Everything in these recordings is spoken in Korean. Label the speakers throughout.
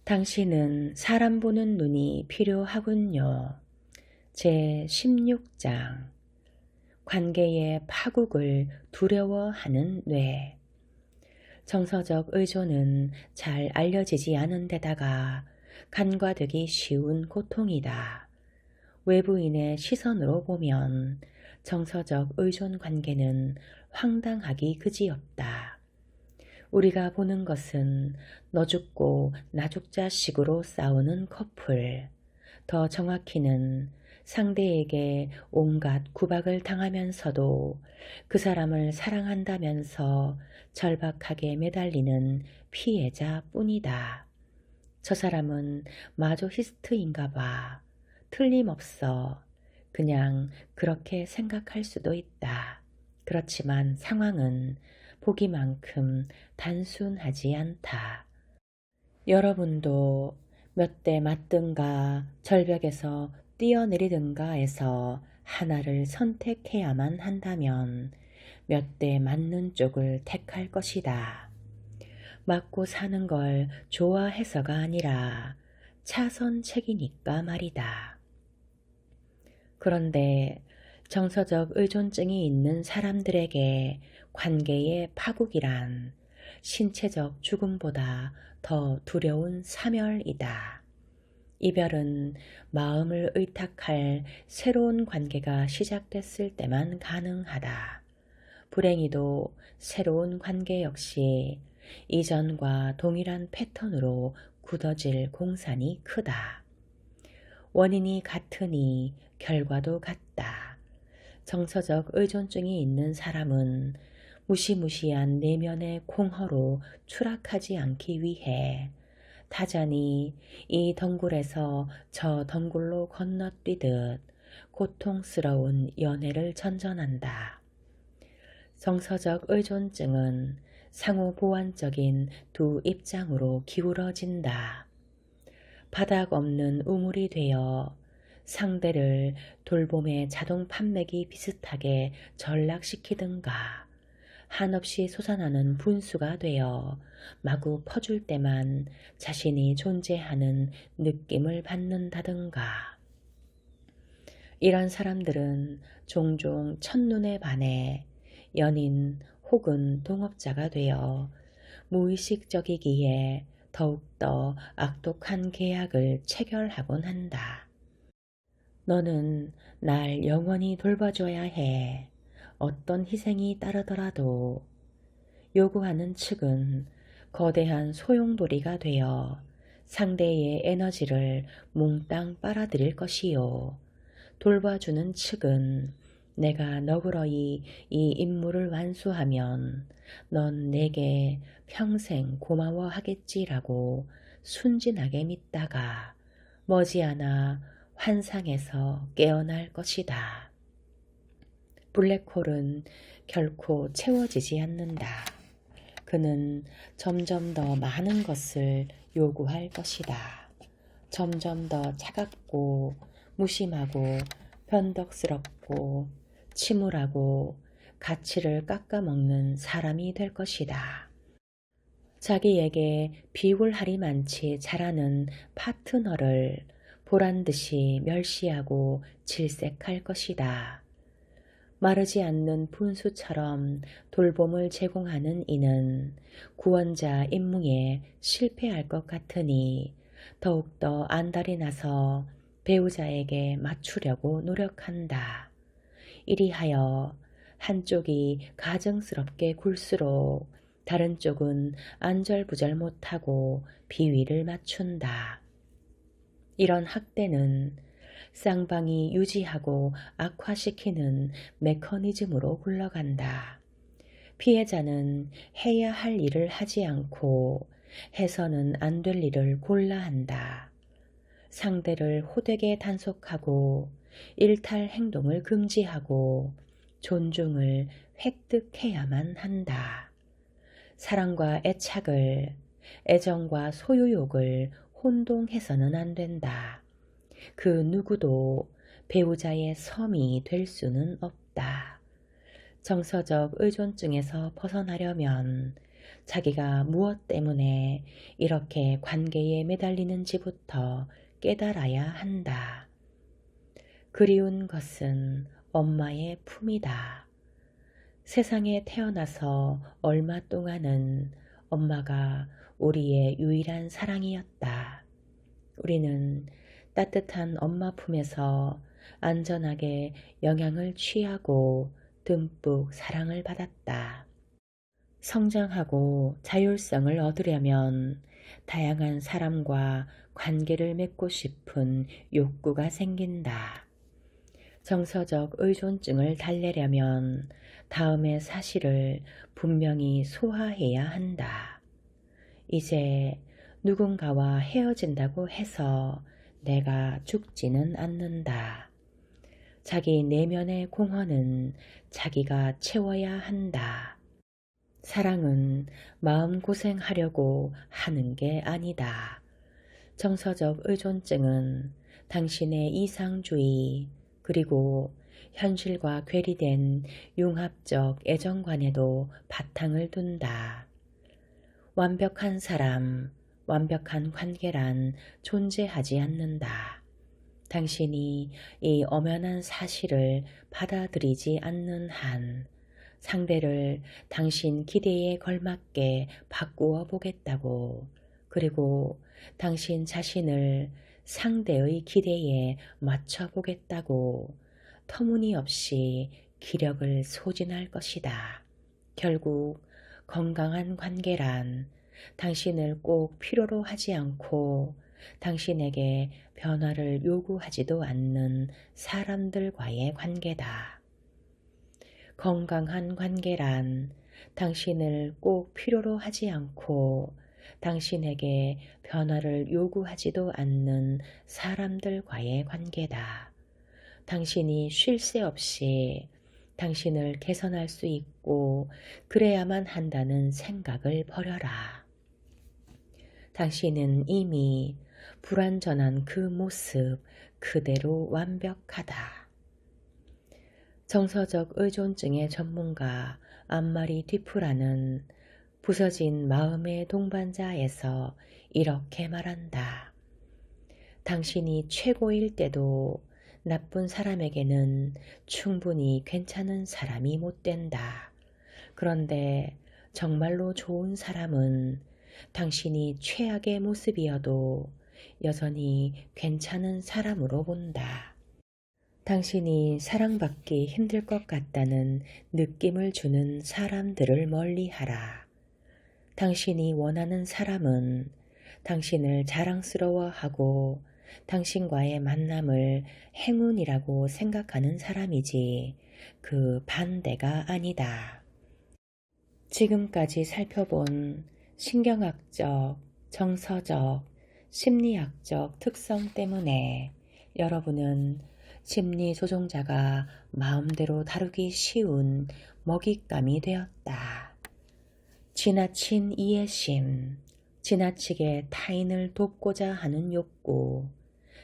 Speaker 1: 당신은 사람 보는 눈이 필요하군요. 제 16장 관계의 파국을 두려워하는 뇌. 정서적 의존은 잘 알려지지 않은 데다가 간과되기 쉬운 고통이다. 외부인의 시선으로 보면 정서적 의존 관계는 황당하기 그지없다. 우리가 보는 것은 너 죽고 나 죽자 식으로 싸우는 커플, 더 정확히는 상대에게 온갖 구박을 당하면서도 그 사람을 사랑한다면서 절박하게 매달리는 피해자뿐이다. 저 사람은 마조히스트인가 봐. 틀림없어. 그냥 그렇게 생각할 수도 있다. 그렇지만 상황은 보기만큼 단순하지 않다. 여러분도 몇 대 맞든가 절벽에서 뛰어내리든가 해서 하나를 선택해야만 한다면 몇 대 맞는 쪽을 택할 것이다. 맞고 사는 걸 좋아해서가 아니라 차선책이니까 말이다. 그런데 정서적 의존증이 있는 사람들에게 관계의 파국이란 신체적 죽음보다 더 두려운 사멸이다. 이별은 마음을 의탁할 새로운 관계가 시작됐을 때만 가능하다. 불행히도 새로운 관계 역시 이전과 동일한 패턴으로 굳어질 공산이 크다. 원인이 같으니 결과도 같다. 정서적 의존증이 있는 사람은 무시무시한 내면의 공허로 추락하지 않기 위해 타잔이 이 덩굴에서 저 덩굴로 건너뛰듯 고통스러운 연애를 전전한다. 정서적 의존증은 상호 보완적인 두 입장으로 기울어진다. 바닥 없는 우물이 되어 상대를 돌봄의 자동 판매기 비슷하게 전락시키든가 한없이 솟아나는 분수가 되어 마구 퍼줄 때만 자신이 존재하는 느낌을 받는다든가. 이런 사람들은 종종 첫눈에 반해 연인 혹은 동업자가 되어 무의식적이기에 더욱더 악독한 계약을 체결하곤 한다. 너는 날 영원히 돌봐줘야 해. 어떤 희생이 따르더라도. 요구하는 측은 거대한 소용돌이가 되어 상대의 에너지를 몽땅 빨아들일 것이요. 돌봐주는 측은 내가 너그러이 이 임무를 완수하면 넌 내게 평생 고마워하겠지라고 순진하게 믿다가 머지않아 환상에서 깨어날 것이다. 블랙홀은 결코 채워지지 않는다. 그는 점점 더 많은 것을 요구할 것이다. 점점 더 차갑고 무심하고 변덕스럽고 침울하고 가치를 깎아먹는 사람이 될 것이다. 자기에게 비굴하리만치 잘하는 파트너를 보란듯이 멸시하고 질색할 것이다. 마르지 않는 분수처럼 돌봄을 제공하는 이는 구원자 임무에 실패할 것 같으니 더욱더 안달이 나서 배우자에게 맞추려고 노력한다. 이리하여 한쪽이 가증스럽게 굴수록 다른 쪽은 안절부절 못하고 비위를 맞춘다. 이런 학대는 쌍방이 유지하고 악화시키는 메커니즘으로 굴러간다. 피해자는 해야 할 일을 하지 않고 해서는 안 될 일을 골라 한다. 상대를 호되게 단속하고 일탈 행동을 금지하고 존중을 획득해야만 한다. 사랑과 애착을, 애정과 소유욕을 혼동해서는 안 된다. 그 누구도 배우자의 섬이 될 수는 없다. 정서적 의존증에서 벗어나려면 자기가 무엇 때문에 이렇게 관계에 매달리는지부터 깨달아야 한다. 그리운 것은 엄마의 품이다. 세상에 태어나서 얼마 동안은 엄마가 우리의 유일한 사랑이었다. 우리는 따뜻한 엄마 품에서 안전하게 영양을 취하고 듬뿍 사랑을 받았다. 성장하고 자율성을 얻으려면 다양한 사람과 관계를 맺고 싶은 욕구가 생긴다. 정서적 의존증을 달래려면 다음의 사실을 분명히 소화해야 한다. 이제 누군가와 헤어진다고 해서 내가 죽지는 않는다. 자기 내면의 공허는 자기가 채워야 한다. 사랑은 마음고생하려고 하는 게 아니다. 정서적 의존증은 당신의 이상주의 그리고 현실과 괴리된 융합적 애정관에도 바탕을 둔다. 완벽한 사람, 완벽한 관계란 존재하지 않는다. 당신이 이 엄연한 사실을 받아들이지 않는 한 상대를 당신 기대에 걸맞게 바꾸어 보겠다고, 그리고 당신 자신을 상대의 기대에 맞춰 보겠다고 터무니없이 기력을 소진할 것이다. 결국 건강한 관계란 당신을 꼭 필요로 하지 않고 당신에게 변화를 요구하지도 않는 사람들과의 관계다. 건강한 관계란 당신을 꼭 필요로 하지 않고 당신에게 변화를 요구하지도 않는 사람들과의 관계다. 당신이 쉴 새 없이 당신을 개선할 수 있고 그래야만 한다는 생각을 버려라. 당신은 이미 불완전한 그 모습 그대로 완벽하다. 정서적 의존증의 전문가 안마리 뒤프라는 부서진 마음의 동반자에서 이렇게 말한다. 당신이 최고일 때도 나쁜 사람에게는 충분히 괜찮은 사람이 못 된다. 그런데 정말로 좋은 사람은 당신이 최악의 모습이어도 여전히 괜찮은 사람으로 본다. 당신이 사랑받기 힘들 것 같다는 느낌을 주는 사람들을 멀리하라. 당신이 원하는 사람은 당신을 자랑스러워하고 당신과의 만남을 행운이라고 생각하는 사람이지 그 반대가 아니다. 지금까지 살펴본 신경학적, 정서적, 심리학적 특성 때문에 여러분은 심리조종자가 마음대로 다루기 쉬운 먹잇감이 되었다. 지나친 이해심, 지나치게 타인을 돕고자 하는 욕구,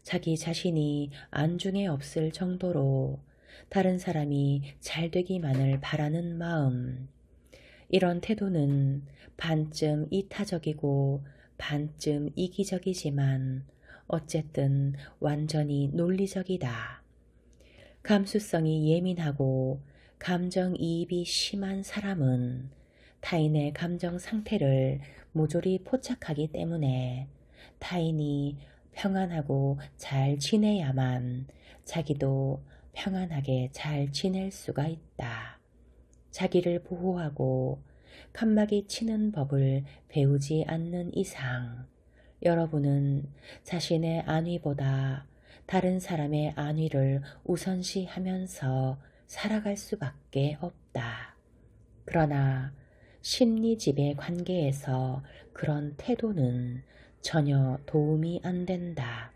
Speaker 1: 자기 자신이 안중에 없을 정도로 다른 사람이 잘 되기만을 바라는 마음, 이런 태도는 반쯤 이타적이고 반쯤 이기적이지만 어쨌든 완전히 논리적이다. 감수성이 예민하고 감정이입이 심한 사람은 타인의 감정 상태를 모조리 포착하기 때문에 타인이 평안하고 잘 지내야만 자기도 평안하게 잘 지낼 수가 있다. 자기를 보호하고 칸막이 치는 법을 배우지 않는 이상 여러분은 자신의 안위보다 다른 사람의 안위를 우선시하면서 살아갈 수밖에 없다. 그러나 심리지배 관계에서 그런 태도는 전혀 도움이 안 된다.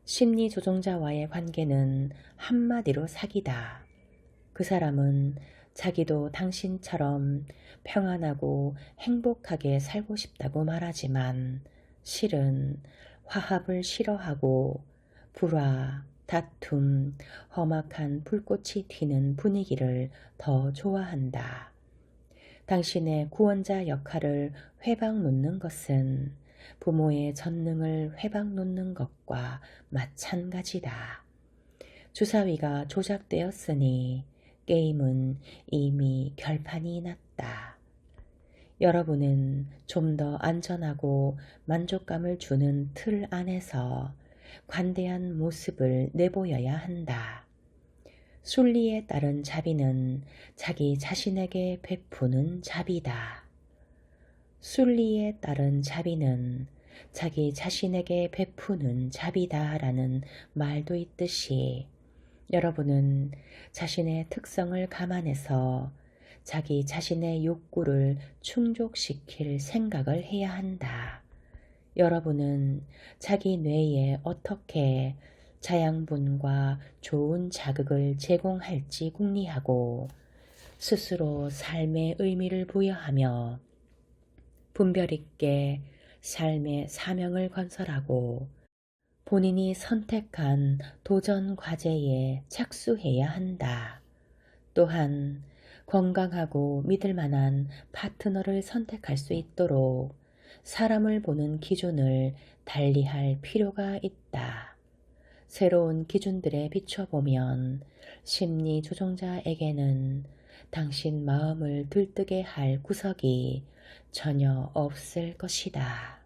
Speaker 1: 심리조종자와의 관계는 한마디로 사기다. 그 사람은 자기도 당신처럼 평안하고 행복하게 살고 싶다고 말하지만 실은 화합을 싫어하고 불화, 다툼, 험악한 불꽃이 튀는 분위기를 더 좋아한다. 당신의 구원자 역할을 회방 놓는 것은 부모의 전능을 회방 놓는 것과 마찬가지다. 주사위가 조작되었으니 게임은 이미 결판이 났다. 여러분은 좀 더 안전하고 만족감을 주는 틀 안에서 관대한 모습을 내보여야 한다. 순리에 따른 자비는 자기 자신에게 베푸는 자비다. 순리에 따른 자비는 자기 자신에게 베푸는 자비다라는 말도 있듯이 여러분은 자신의 특성을 감안해서 자기 자신의 욕구를 충족시킬 생각을 해야 한다. 여러분은 자기 뇌에 어떻게 자양분과 좋은 자극을 제공할지 궁리하고 스스로 삶의 의미를 부여하며 분별 있게 삶의 사명을 건설하고 본인이 선택한 도전 과제에 착수해야 한다. 또한 건강하고 믿을 만한 파트너를 선택할 수 있도록 사람을 보는 기준을 달리할 필요가 있다. 새로운 기준들에 비춰보면 심리 조종자에게는 당신 마음을 들뜨게 할 구석이 전혀 없을 것이다.